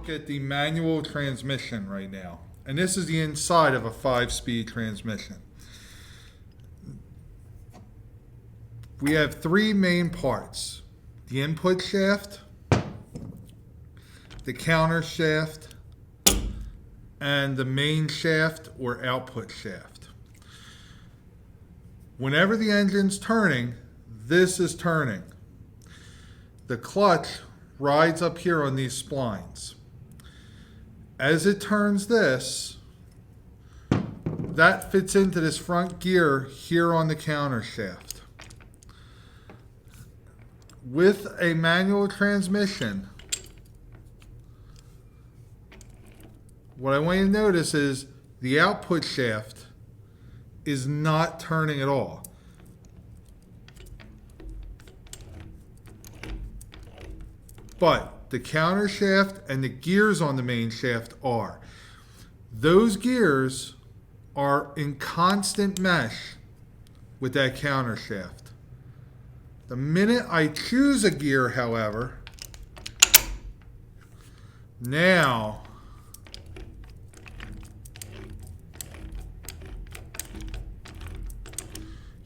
look at the manual transmission right now. And this is the inside of a 5-speed transmission. We have three main parts: the input shaft, the counter shaft, and the main shaft or output shaft. Whenever the engine's turning, this is turning. The clutch rides up here on these splines. As it turns this, that fits into this front gear here on the counter shaft. With a manual transmission, what I want you to notice is the output shaft is not turning at all. But the counter shaft and the gears on the main shaft are. Those gears are in constant mesh with that counter shaft. The minute I choose a gear, however, now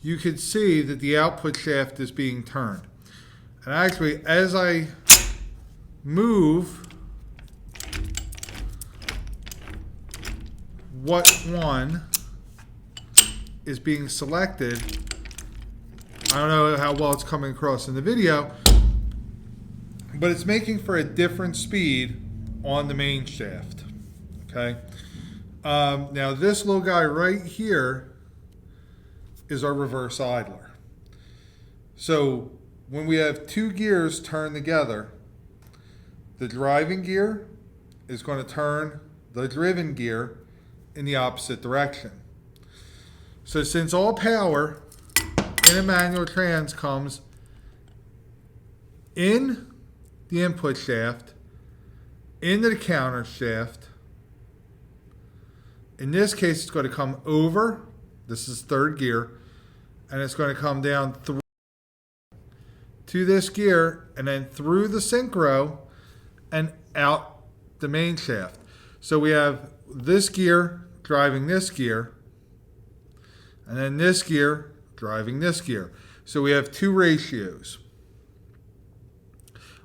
you can see that the output shaft is being turned. And actually, as I move what one is being selected, I don't know how well it's coming across in the video, but it's making for a different speed on the main shaft. Okay. Now this little guy right here is our reverse idler. So when we have two gears turned together, the driving gear is going to turn the driven gear in the opposite direction. So since all power in a manual trans comes in the input shaft, into the counter shaft, in this case it's going to come over, this is third gear, and it's going to come down through to this gear and then through the synchro and out the main shaft. So we have this gear driving this gear, and then this gear driving this gear. So we have two ratios.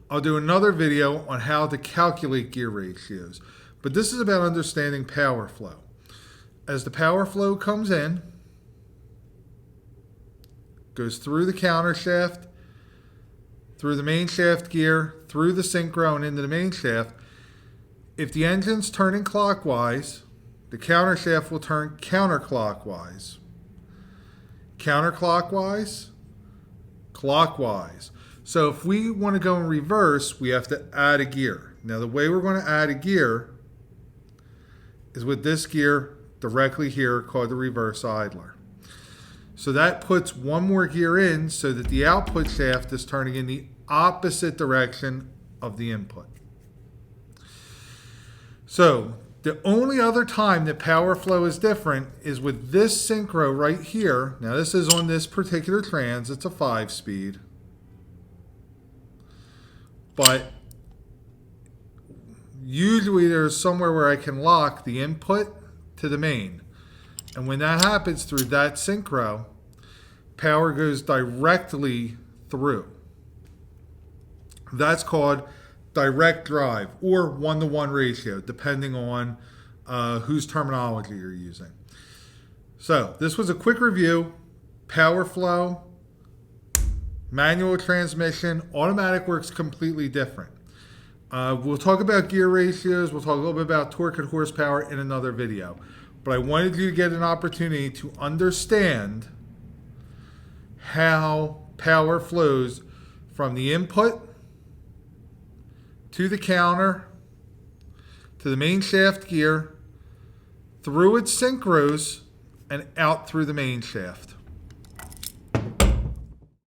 I'll do another video on how to calculate gear ratios, but this is about understanding power flow. As the power flow comes in, goes through the counter shaft, through the main shaft gear, through the synchro and into the main shaft. If the engine's turning clockwise, the counter shaft will turn counterclockwise. Counterclockwise, clockwise. So if we want to go in reverse, we have to add a gear. Now the way we're going to add a gear is with this gear directly here called the reverse idler. So that puts one more gear in so that the output shaft is turning in the opposite direction of the input. So the only other time that power flow is different is with this synchro right here. Now this is on this particular trans, it's a 5-speed. But usually there's somewhere where I can lock the input to the main. And when that happens through that synchro, power goes directly through. That's called direct drive or 1-to-1 ratio, depending on whose terminology you're using. So this was a quick review. Power flow, manual transmission, automatic works completely different. We'll talk about gear ratios. We'll talk a little bit about torque and horsepower in another video. But I wanted you to get an opportunity to understand how power flows from the input to the counter, to the main shaft gear, through its synchros, and out through the main shaft.